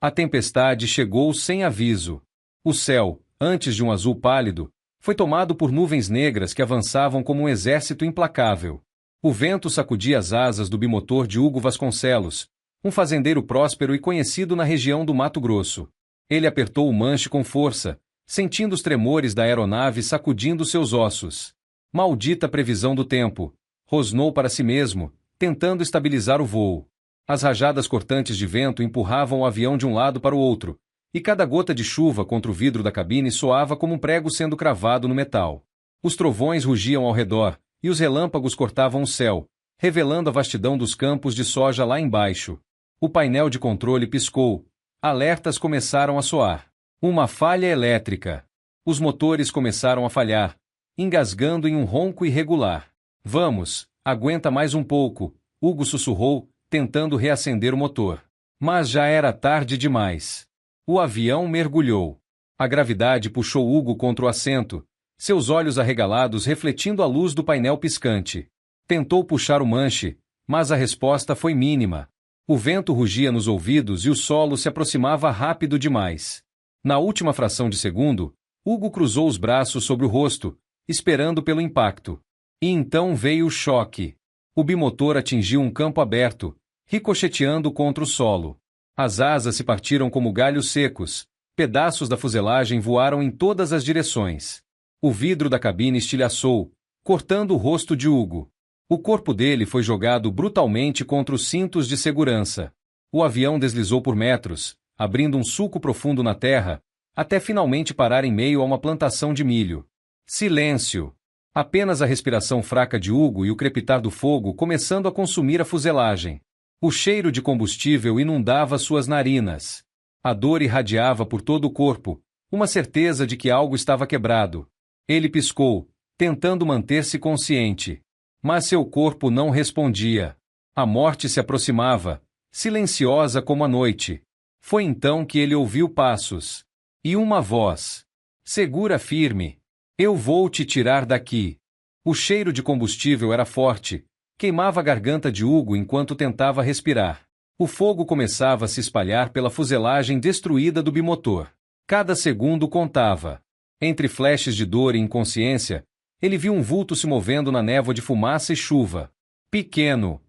A tempestade chegou sem aviso. O céu, antes de um azul pálido, foi tomado por nuvens negras que avançavam como um exército implacável. O vento sacudia as asas do bimotor de Hugo Vasconcelos, um fazendeiro próspero e conhecido na região do Mato Grosso. Ele apertou o manche com força, sentindo os tremores da aeronave sacudindo seus ossos. Maldita previsão do tempo! Rosnou para si mesmo, tentando estabilizar o voo. As rajadas cortantes de vento empurravam o avião de um lado para o outro, e cada gota de chuva contra o vidro da cabine soava como um prego sendo cravado no metal. Os trovões rugiam ao redor, e os relâmpagos cortavam o céu, revelando a vastidão dos campos de soja lá embaixo. O painel de controle piscou. Alertas começaram a soar. Uma falha elétrica. Os motores começaram a falhar, engasgando em um ronco irregular. Vamos, aguenta mais um pouco, Hugo sussurrou, tentando reacender o motor. Mas já era tarde demais. O avião mergulhou. A gravidade puxou Hugo contra o assento, seus olhos arregalados refletindo a luz do painel piscante. Tentou puxar o manche, mas a resposta foi mínima. O vento rugia nos ouvidos e o solo se aproximava rápido demais. Na última fração de segundo, Hugo cruzou os braços sobre o rosto, esperando pelo impacto. E então veio o choque. O bimotor atingiu um campo aberto, ricocheteando contra o solo. As asas se partiram como galhos secos, pedaços da fuselagem voaram em todas as direções. O vidro da cabine estilhaçou, cortando o rosto de Hugo. O corpo dele foi jogado brutalmente contra os cintos de segurança. O avião deslizou por metros, abrindo um sulco profundo na terra, até finalmente parar em meio a uma plantação de milho. Silêncio! Apenas a respiração fraca de Hugo e o crepitar do fogo começando a consumir a fuselagem. O cheiro de combustível inundava suas narinas. A dor irradiava por todo o corpo, uma certeza de que algo estava quebrado. Ele piscou, tentando manter-se consciente. Mas seu corpo não respondia. A morte se aproximava, silenciosa como a noite. Foi então que ele ouviu passos. E uma voz. Segura firme. Eu vou te tirar daqui. O cheiro de combustível era forte, queimava a garganta de Hugo enquanto tentava respirar. O fogo começava a se espalhar pela fuselagem destruída do bimotor. Cada segundo contava. Entre flashes de dor e inconsciência, ele viu um vulto se movendo na névoa de fumaça e chuva. Pequeno.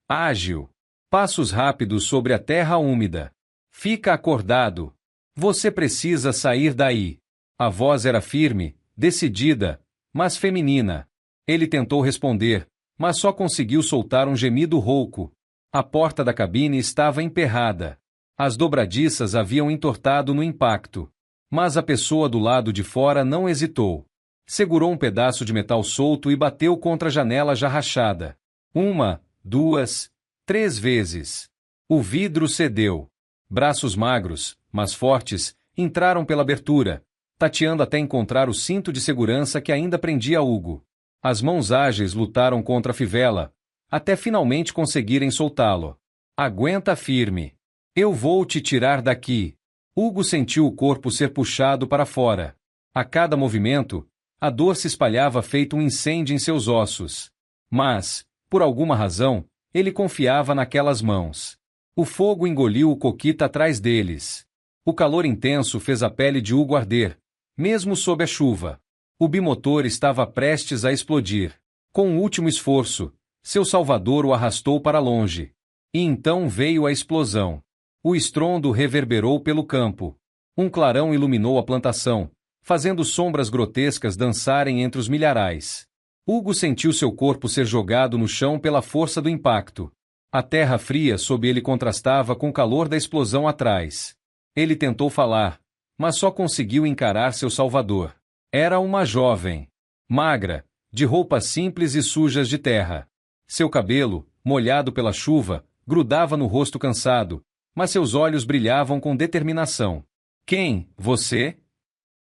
Ágil. Passos rápidos sobre a terra úmida. Fica acordado. Você precisa sair daí. A voz era firme, decidida, mas feminina. Ele tentou responder, mas só conseguiu soltar um gemido rouco. A porta da cabine estava emperrada. As dobradiças haviam entortado no impacto. Mas a pessoa do lado de fora não hesitou. Segurou um pedaço de metal solto e bateu contra a janela já rachada. 1, 2, 3 vezes. O vidro cedeu. Braços magros, mas fortes, entraram pela abertura, tateando até encontrar o cinto de segurança que ainda prendia Hugo. As mãos ágeis lutaram contra a fivela, até finalmente conseguirem soltá-lo. Aguenta firme. Eu vou te tirar daqui. Hugo sentiu o corpo ser puxado para fora. A cada movimento, a dor se espalhava feito um incêndio em seus ossos. Mas, por alguma razão, ele confiava naquelas mãos. O fogo engoliu o coquita atrás deles. O calor intenso fez a pele de Hugo arder, mesmo sob a chuva. O bimotor estava prestes a explodir. Com um último esforço, seu salvador o arrastou para longe. E então veio a explosão. O estrondo reverberou pelo campo. Um clarão iluminou a plantação, fazendo sombras grotescas dançarem entre os milharais. Hugo sentiu seu corpo ser jogado no chão pela força do impacto. A terra fria sob ele contrastava com o calor da explosão atrás. Ele tentou falar, mas só conseguiu encarar seu salvador. Era uma jovem, magra, de roupas simples e sujas de terra. Seu cabelo, molhado pela chuva, grudava no rosto cansado, mas seus olhos brilhavam com determinação. Quem, você?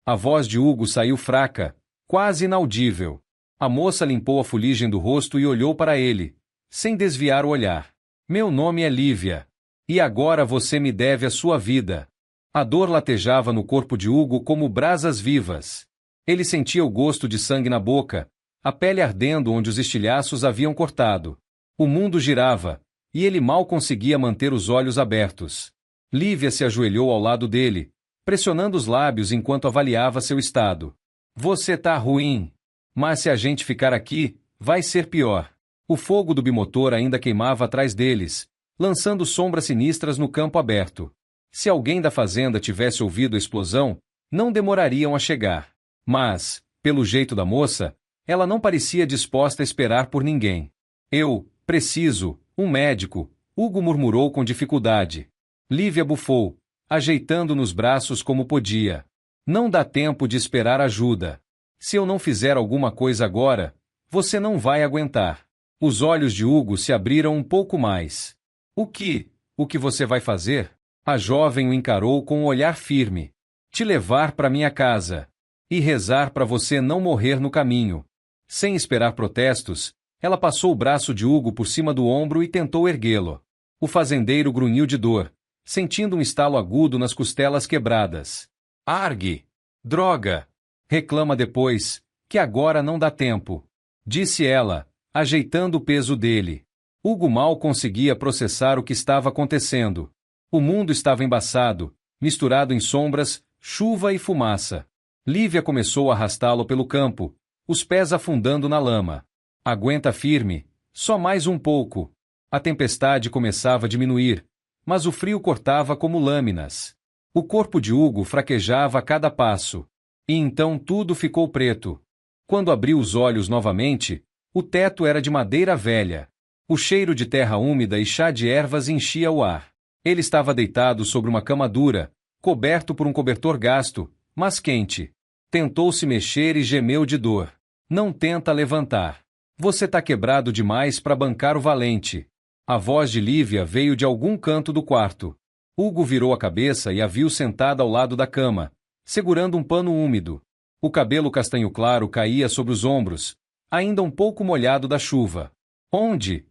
A voz de Hugo saiu fraca, quase inaudível. A moça limpou a fuligem do rosto e olhou para ele, sem desviar o olhar. Meu nome é Lívia. E agora você me deve a sua vida. A dor latejava no corpo de Hugo como brasas vivas. Ele sentia o gosto de sangue na boca, a pele ardendo onde os estilhaços haviam cortado. O mundo girava, e ele mal conseguia manter os olhos abertos. Lívia se ajoelhou ao lado dele, pressionando os lábios enquanto avaliava seu estado. Você tá ruim. Mas se a gente ficar aqui, vai ser pior. O fogo do bimotor ainda queimava atrás deles, lançando sombras sinistras no campo aberto. Se alguém da fazenda tivesse ouvido a explosão, não demorariam a chegar. Mas, pelo jeito da moça, ela não parecia disposta a esperar por ninguém. Eu preciso, um médico, Hugo murmurou com dificuldade. Lívia bufou, ajeitando nos braços como podia. Não dá tempo de esperar ajuda. Se eu não fizer alguma coisa agora, você não vai aguentar. Os olhos de Hugo se abriram um pouco mais. O que você vai fazer? A jovem o encarou com um olhar firme. Te levar para minha casa. E rezar para você não morrer no caminho. Sem esperar protestos, ela passou o braço de Hugo por cima do ombro e tentou erguê-lo. O fazendeiro grunhiu de dor, sentindo um estalo agudo nas costelas quebradas. Argue! Droga! Reclama depois, que agora não dá tempo. Disse ela, ajeitando o peso dele. Hugo mal conseguia processar o que estava acontecendo. O mundo estava embaçado, misturado em sombras, chuva e fumaça. Lívia começou a arrastá-lo pelo campo, os pés afundando na lama. Aguenta firme, só mais um pouco. A tempestade começava a diminuir, mas o frio cortava como lâminas. O corpo de Hugo fraquejava a cada passo. E então tudo ficou preto. Quando abriu os olhos novamente, o teto era de madeira velha. O cheiro de terra úmida e chá de ervas enchia o ar. Ele estava deitado sobre uma cama dura, coberto por um cobertor gasto, mas quente. Tentou se mexer e gemeu de dor. Não tenta levantar. Você tá quebrado demais para bancar o valente. A voz de Lívia veio de algum canto do quarto. Hugo virou a cabeça e a viu sentada ao lado da cama, segurando um pano úmido. O cabelo castanho claro caía sobre os ombros, ainda um pouco molhado da chuva. Onde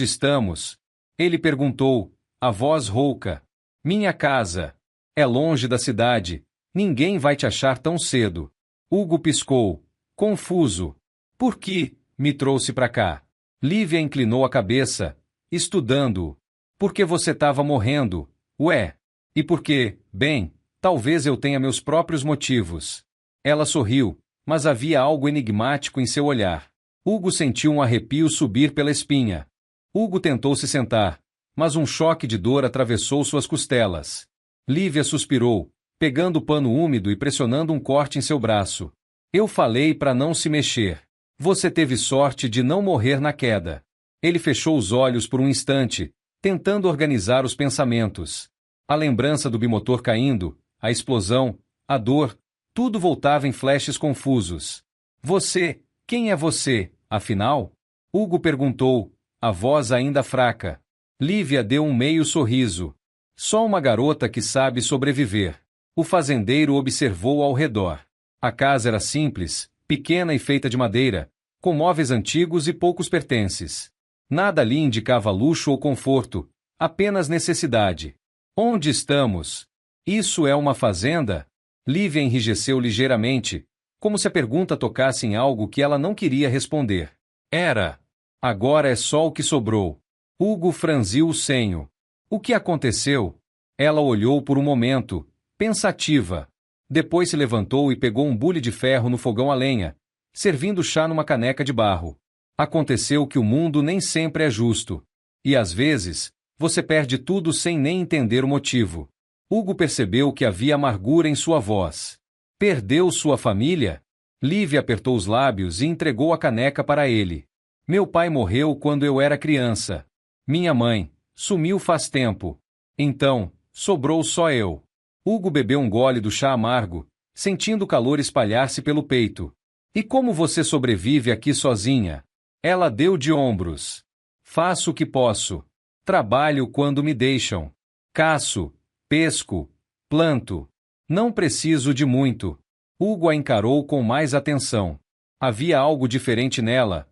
estamos? Ele perguntou, a voz rouca. Minha casa. É longe da cidade. Ninguém vai te achar tão cedo. Hugo piscou, confuso. Por que me trouxe para cá? Lívia inclinou a cabeça, estudando-o. Porque você estava morrendo. Ué. E porque, bem, talvez eu tenha meus próprios motivos. Ela sorriu, mas havia algo enigmático em seu olhar. Hugo sentiu um arrepio subir pela espinha. Hugo tentou se sentar, mas um choque de dor atravessou suas costelas. Lívia suspirou, pegando o pano úmido e pressionando um corte em seu braço. Eu falei para não se mexer. Você teve sorte de não morrer na queda. Ele fechou os olhos por um instante, tentando organizar os pensamentos. A lembrança do bimotor caindo, a explosão, a dor, tudo voltava em flashes confusos. Você, quem é você, afinal? Hugo perguntou, a voz ainda fraca. Lívia deu um meio sorriso. Só uma garota que sabe sobreviver. O fazendeiro observou ao redor. A casa era simples, pequena e feita de madeira, com móveis antigos e poucos pertences. Nada ali indicava luxo ou conforto, apenas necessidade. Onde estamos? Isso é uma fazenda? Lívia enrijeceu ligeiramente, como se a pergunta tocasse em algo que ela não queria responder. Era. Agora é só o que sobrou. Hugo franziu o senho. O que aconteceu? Ela olhou por um momento, pensativa. Depois se levantou e pegou um bule de ferro no fogão a lenha, servindo chá numa caneca de barro. Aconteceu que o mundo nem sempre é justo. E às vezes, você perde tudo sem nem entender o motivo. Hugo percebeu que havia amargura em sua voz. Perdeu sua família? Lívia apertou os lábios e entregou a caneca para ele. Meu pai morreu quando eu era criança. Minha mãe sumiu faz tempo. Então, sobrou só eu. Hugo bebeu um gole do chá amargo, sentindo o calor espalhar-se pelo peito. E como você sobrevive aqui sozinha? Ela deu de ombros. Faço o que posso. Trabalho quando me deixam. Caço, pesco, planto. Não preciso de muito. Hugo a encarou com mais atenção. Havia algo diferente nela.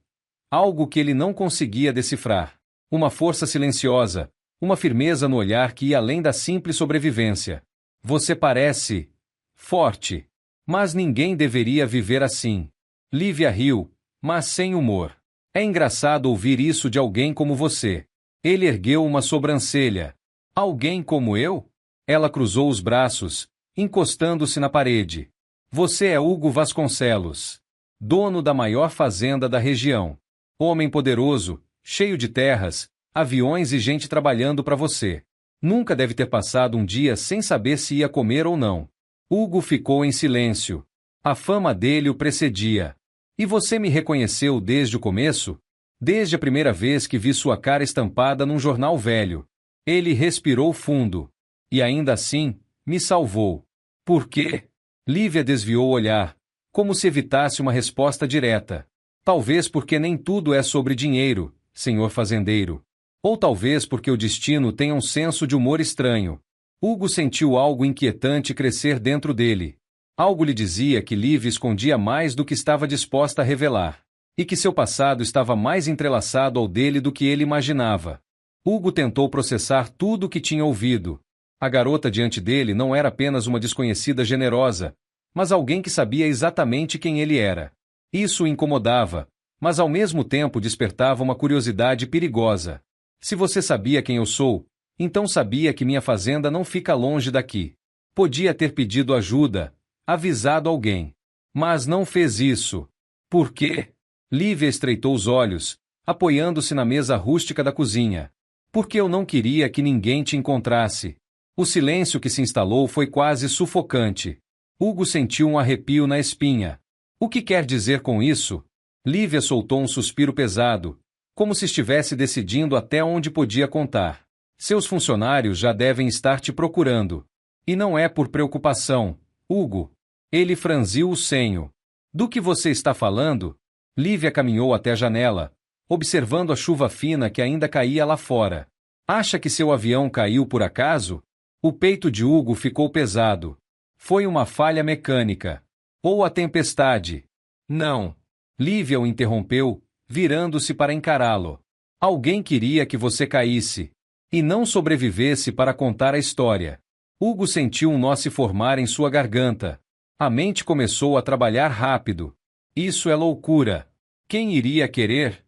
Algo que ele não conseguia decifrar. Uma força silenciosa, uma firmeza no olhar que ia além da simples sobrevivência. Você parece forte. Mas ninguém deveria viver assim. Lívia riu, mas sem humor. É engraçado ouvir isso de alguém como você. Ele ergueu uma sobrancelha. Alguém como eu? Ela cruzou os braços, encostando-se na parede. Você é Hugo Vasconcelos, dono da maior fazenda da região. Homem poderoso, cheio de terras, aviões e gente trabalhando para você. Nunca deve ter passado um dia sem saber se ia comer ou não. Hugo ficou em silêncio. A fama dele o precedia. E você me reconheceu desde o começo? Desde a primeira vez que vi sua cara estampada num jornal velho. Ele respirou fundo. E ainda assim, me salvou. Por quê? Lívia desviou o olhar, como se evitasse uma resposta direta. Talvez porque nem tudo é sobre dinheiro, senhor fazendeiro. Ou talvez porque o destino tenha um senso de humor estranho. Hugo sentiu algo inquietante crescer dentro dele. Algo lhe dizia que Lívia escondia mais do que estava disposta a revelar. E que seu passado estava mais entrelaçado ao dele do que ele imaginava. Hugo tentou processar tudo o que tinha ouvido. A garota diante dele não era apenas uma desconhecida generosa, mas alguém que sabia exatamente quem ele era. Isso o incomodava, mas ao mesmo tempo despertava uma curiosidade perigosa. Se você sabia quem eu sou, então sabia que minha fazenda não fica longe daqui. Podia ter pedido ajuda, avisado alguém. Mas não fez isso. Por quê? Lívia estreitou os olhos, apoiando-se na mesa rústica da cozinha. Porque eu não queria que ninguém te encontrasse. O silêncio que se instalou foi quase sufocante. Hugo sentiu um arrepio na espinha. O que quer dizer com isso? Lívia soltou um suspiro pesado, como se estivesse decidindo até onde podia contar. Seus funcionários já devem estar te procurando. E não é por preocupação, Hugo. Ele franziu o senho. Do que você está falando? Lívia caminhou até a janela, observando a chuva fina que ainda caía lá fora. Acha que seu avião caiu por acaso? O peito de Hugo ficou pesado. Foi uma falha mecânica. Ou a tempestade. Não. Lívia o interrompeu, virando-se para encará-lo. Alguém queria que você caísse. E não sobrevivesse para contar a história. Hugo sentiu um nó se formar em sua garganta. A mente começou a trabalhar rápido. Isso é loucura. Quem iria querer?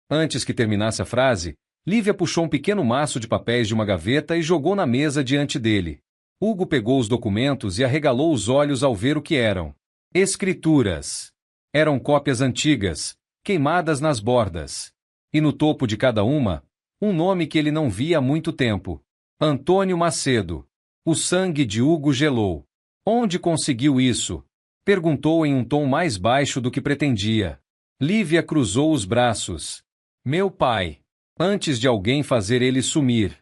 Antes que terminasse a frase, Lívia puxou um pequeno maço de papéis de uma gaveta e jogou na mesa diante dele. Hugo pegou os documentos e arregalou os olhos ao ver o que eram. Escrituras. Eram cópias antigas, queimadas nas bordas. E no topo de cada uma, um nome que ele não via há muito tempo. Antônio Macedo. O sangue de Hugo gelou. Onde conseguiu isso? Perguntou em um tom mais baixo do que pretendia. Lívia cruzou os braços. Meu pai. Antes de alguém fazer ele sumir.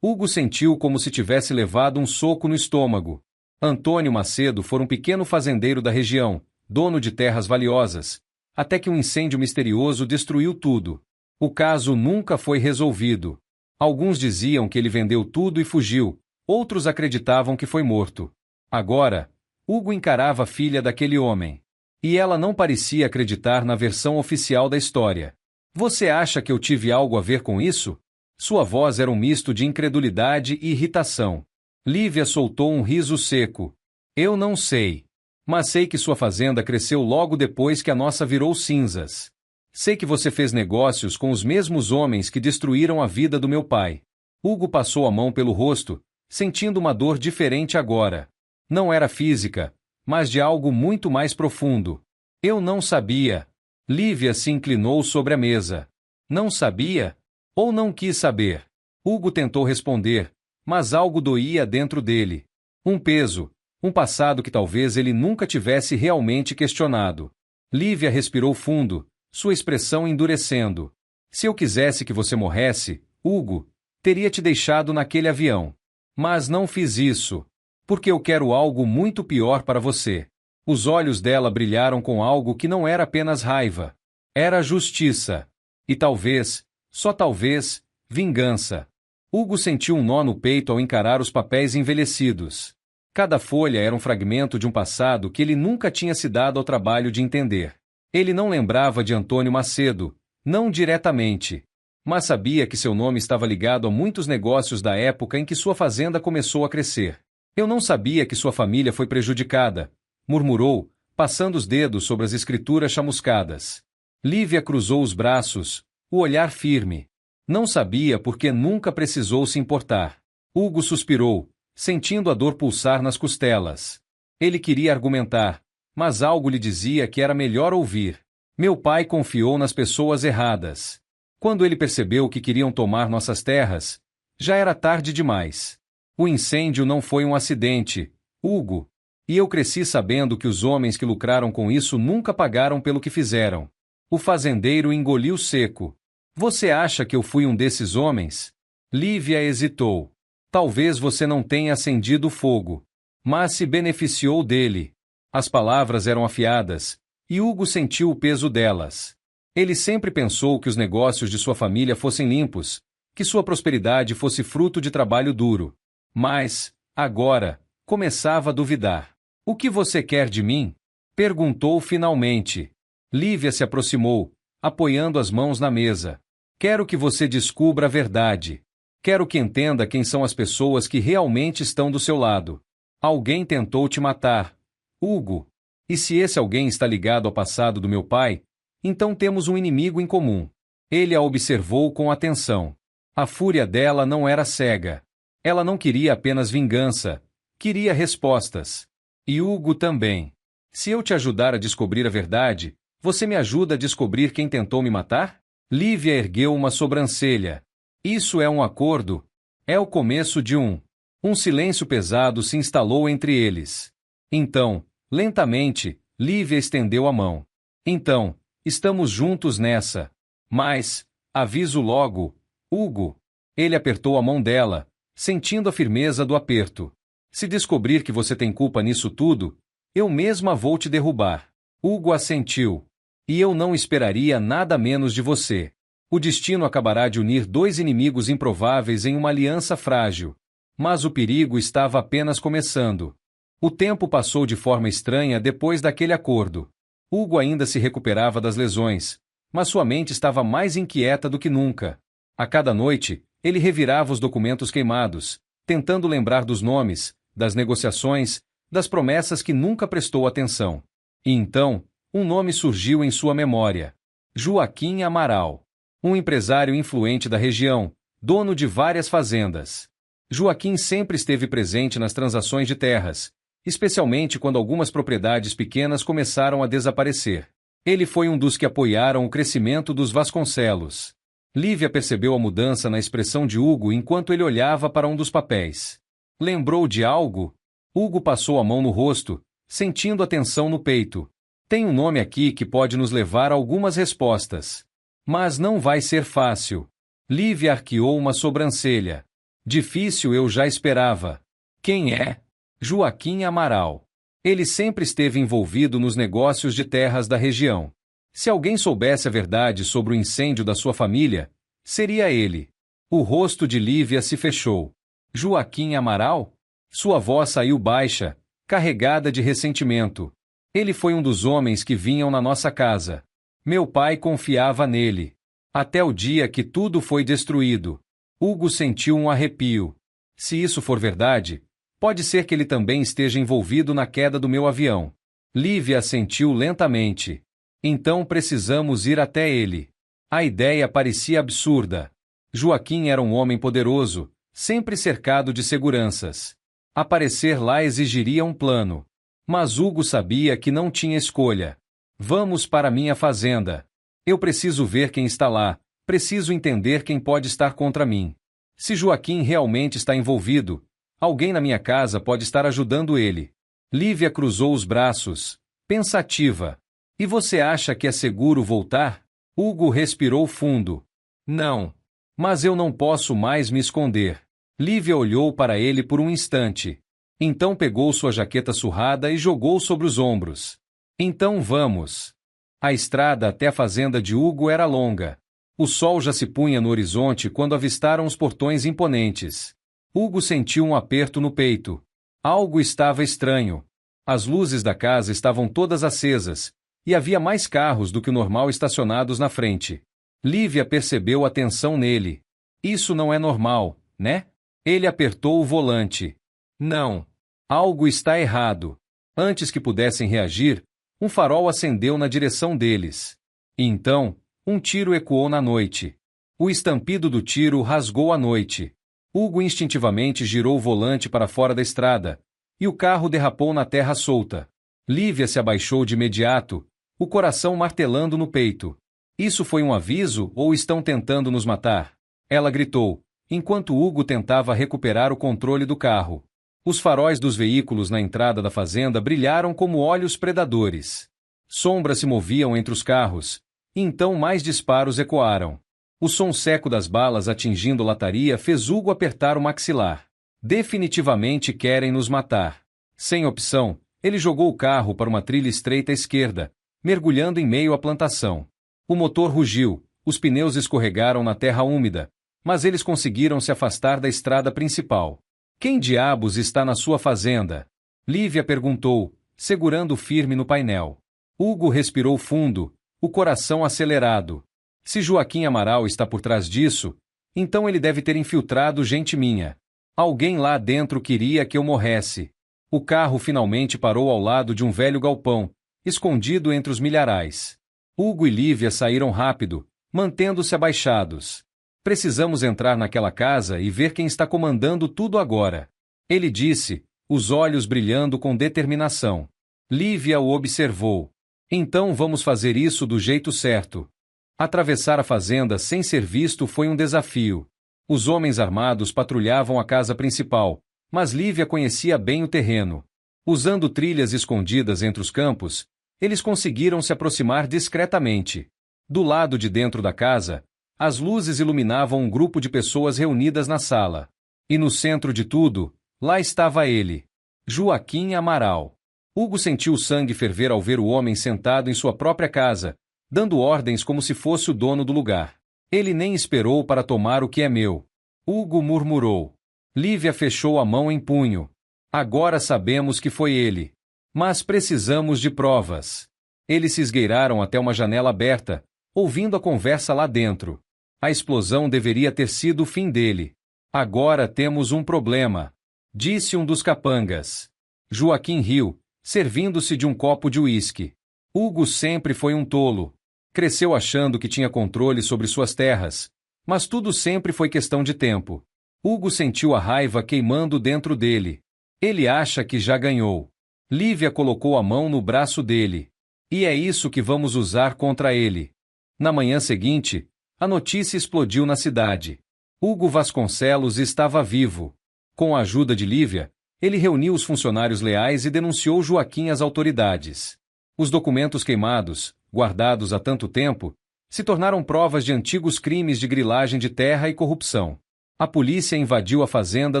Hugo sentiu como se tivesse levado um soco no estômago. Antônio Macedo foi um pequeno fazendeiro da região, dono de terras valiosas, até que um incêndio misterioso destruiu tudo. O caso nunca foi resolvido. Alguns diziam que ele vendeu tudo e fugiu, outros acreditavam que foi morto. Agora, Hugo encarava a filha daquele homem. E ela não parecia acreditar na versão oficial da história. Você acha que eu tive algo a ver com isso? Sua voz era um misto de incredulidade e irritação. Lívia soltou um riso seco. Eu não sei. Mas sei que sua fazenda cresceu logo depois que a nossa virou cinzas. Sei que você fez negócios com os mesmos homens que destruíram a vida do meu pai. Hugo passou a mão pelo rosto, sentindo uma dor diferente agora. Não era física, mas de algo muito mais profundo. Eu não sabia. Lívia se inclinou sobre a mesa. Não sabia? Ou não quis saber? Hugo tentou responder, mas algo doía dentro dele. Um peso, um passado que talvez ele nunca tivesse realmente questionado. Lívia respirou fundo, sua expressão endurecendo. Se eu quisesse que você morresse, Hugo, teria te deixado naquele avião. Mas não fiz isso. Porque eu quero algo muito pior para você. Os olhos dela brilharam com algo que não era apenas raiva. Era justiça. E talvez, só talvez, vingança. Hugo sentiu um nó no peito ao encarar os papéis envelhecidos. Cada folha era um fragmento de um passado que ele nunca tinha se dado ao trabalho de entender. Ele não lembrava de Antônio Macedo, não diretamente. Mas sabia que seu nome estava ligado a muitos negócios da época em que sua fazenda começou a crescer. Eu não sabia que sua família foi prejudicada, murmurou, passando os dedos sobre as escrituras chamuscadas. Lívia cruzou os braços, o olhar firme. Não sabia porque nunca precisou se importar. Hugo suspirou, sentindo a dor pulsar nas costelas. Ele queria argumentar, mas algo lhe dizia que era melhor ouvir. Meu pai confiou nas pessoas erradas. Quando ele percebeu que queriam tomar nossas terras, já era tarde demais. O incêndio não foi um acidente, Hugo. E eu cresci sabendo que os homens que lucraram com isso nunca pagaram pelo que fizeram. O fazendeiro engoliu seco. Você acha que eu fui um desses homens? Lívia hesitou. Talvez você não tenha acendido o fogo, mas se beneficiou dele. As palavras eram afiadas, e Hugo sentiu o peso delas. Ele sempre pensou que os negócios de sua família fossem limpos, que sua prosperidade fosse fruto de trabalho duro. Mas, agora, começava a duvidar. O que você quer de mim? Perguntou finalmente. Lívia se aproximou, apoiando as mãos na mesa. Quero que você descubra a verdade. Quero que entenda quem são as pessoas que realmente estão do seu lado. Alguém tentou te matar, Hugo. E se esse alguém está ligado ao passado do meu pai, então temos um inimigo em comum. Ele a observou com atenção. A fúria dela não era cega. Ela não queria apenas vingança, queria respostas. E Hugo também. Se eu te ajudar a descobrir a verdade, você me ajuda a descobrir quem tentou me matar? Lívia ergueu uma sobrancelha. Isso é um acordo? É o começo de um. Um silêncio pesado se instalou entre eles. Então, lentamente, Lívia estendeu a mão. Então, estamos juntos nessa. Mas, aviso logo, Hugo. Ele apertou a mão dela, sentindo a firmeza do aperto. Se descobrir que você tem culpa nisso tudo, eu mesma vou te derrubar. Hugo assentiu. E eu não esperaria nada menos de você. O destino acabará de unir dois inimigos improváveis em uma aliança frágil. Mas o perigo estava apenas começando. O tempo passou de forma estranha depois daquele acordo. Hugo ainda se recuperava das lesões, mas sua mente estava mais inquieta do que nunca. A cada noite, ele revirava os documentos queimados, tentando lembrar dos nomes, das negociações, das promessas que nunca prestou atenção. E então, um nome surgiu em sua memória. Joaquim Amaral. Um empresário influente da região, dono de várias fazendas. Joaquim sempre esteve presente nas transações de terras, especialmente quando algumas propriedades pequenas começaram a desaparecer. Ele foi um dos que apoiaram o crescimento dos Vasconcelos. Lívia percebeu a mudança na expressão de Hugo enquanto ele olhava para um dos papéis. Lembrou de algo? Hugo passou a mão no rosto, sentindo a tensão no peito. Tem um nome aqui que pode nos levar a algumas respostas. Mas não vai ser fácil. Lívia arqueou uma sobrancelha. Difícil eu já esperava. Quem é? Joaquim Amaral. Ele sempre esteve envolvido nos negócios de terras da região. Se alguém soubesse a verdade sobre o incêndio da sua família, seria ele. O rosto de Lívia se fechou. Joaquim Amaral? Sua voz saiu baixa, carregada de ressentimento. Ele foi um dos homens que vinham na nossa casa. Meu pai confiava nele. Até o dia que tudo foi destruído. Hugo sentiu um arrepio. Se isso for verdade, pode ser que ele também esteja envolvido na queda do meu avião. Lívia assentiu lentamente. Então precisamos ir até ele. A ideia parecia absurda. Joaquim era um homem poderoso, sempre cercado de seguranças. Aparecer lá exigiria um plano. Mas Hugo sabia que não tinha escolha. Vamos para minha fazenda. Eu preciso ver quem está lá, preciso entender quem pode estar contra mim. Se Joaquim realmente está envolvido, alguém na minha casa pode estar ajudando ele. Lívia cruzou os braços, pensativa. E você acha que é seguro voltar? Hugo respirou fundo. Não. Mas eu não posso mais me esconder. Lívia olhou para ele por um instante. Então pegou sua jaqueta surrada e jogou sobre os ombros. Então vamos. A estrada até a fazenda de Hugo era longa. O sol já se punha no horizonte quando avistaram os portões imponentes. Hugo sentiu um aperto no peito. Algo estava estranho. As luzes da casa estavam todas acesas, e havia mais carros do que o normal estacionados na frente. Lívia percebeu a tensão nele. Isso não é normal, né? Ele apertou o volante. Não. Algo está errado. Antes que pudessem reagir, um farol acendeu na direção deles. E então, um tiro ecoou na noite. O estampido do tiro rasgou a noite. Hugo instintivamente girou o volante para fora da estrada, e o carro derrapou na terra solta. Lívia se abaixou de imediato, o coração martelando no peito. Isso foi um aviso ou estão tentando nos matar? Ela gritou, enquanto Hugo tentava recuperar o controle do carro. Os faróis dos veículos na entrada da fazenda brilharam como olhos predadores. Sombras se moviam entre os carros, e então mais disparos ecoaram. O som seco das balas atingindo lataria fez Hugo apertar o maxilar. Definitivamente querem nos matar. Sem opção, ele jogou o carro para uma trilha estreita à esquerda, mergulhando em meio à plantação. O motor rugiu, os pneus escorregaram na terra úmida, mas eles conseguiram se afastar da estrada principal. Quem diabos está na sua fazenda? Lívia perguntou, segurando firme no painel. Hugo respirou fundo, o coração acelerado. Se Joaquim Amaral está por trás disso, então ele deve ter infiltrado gente minha. Alguém lá dentro queria que eu morresse. O carro finalmente parou ao lado de um velho galpão, escondido entre os milharais. Hugo e Lívia saíram rápido, mantendo-se abaixados. Precisamos entrar naquela casa e ver quem está comandando tudo agora. Ele disse, os olhos brilhando com determinação. Lívia o observou. Então vamos fazer isso do jeito certo. Atravessar a fazenda sem ser visto foi um desafio. Os homens armados patrulhavam a casa principal, mas Lívia conhecia bem o terreno. Usando trilhas escondidas entre os campos, eles conseguiram se aproximar discretamente. Do lado de dentro da casa, as luzes iluminavam um grupo de pessoas reunidas na sala. E no centro de tudo, lá estava ele, Joaquim Amaral. Hugo sentiu o sangue ferver ao ver o homem sentado em sua própria casa, dando ordens como se fosse o dono do lugar. Ele nem esperou para tomar o que é meu. Hugo murmurou. Lívia fechou a mão em punho. Agora sabemos que foi ele. Mas precisamos de provas. Eles se esgueiraram até uma janela aberta, ouvindo a conversa lá dentro. A explosão deveria ter sido o fim dele. Agora temos um problema, disse um dos capangas. Joaquim riu, servindo-se de um copo de uísque. Hugo sempre foi um tolo. Cresceu achando que tinha controle sobre suas terras, mas tudo sempre foi questão de tempo. Hugo sentiu a raiva queimando dentro dele. Ele acha que já ganhou. Lívia colocou a mão no braço dele. E é isso que vamos usar contra ele. Na manhã seguinte, a notícia explodiu na cidade. Hugo Vasconcelos estava vivo. Com a ajuda de Lívia, ele reuniu os funcionários leais e denunciou Joaquim às autoridades. Os documentos queimados, guardados há tanto tempo, se tornaram provas de antigos crimes de grilagem de terra e corrupção. A polícia invadiu a fazenda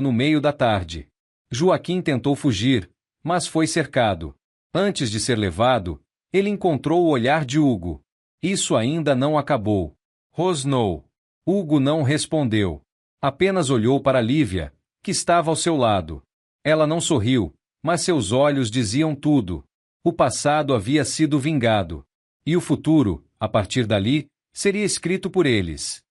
no meio da tarde. Joaquim tentou fugir, mas foi cercado. Antes de ser levado, ele encontrou o olhar de Hugo. Isso ainda não acabou. Rosnou. Hugo não respondeu. Apenas olhou para Lívia, que estava ao seu lado. Ela não sorriu, mas seus olhos diziam tudo. O passado havia sido vingado. E o futuro, a partir dali, seria escrito por eles.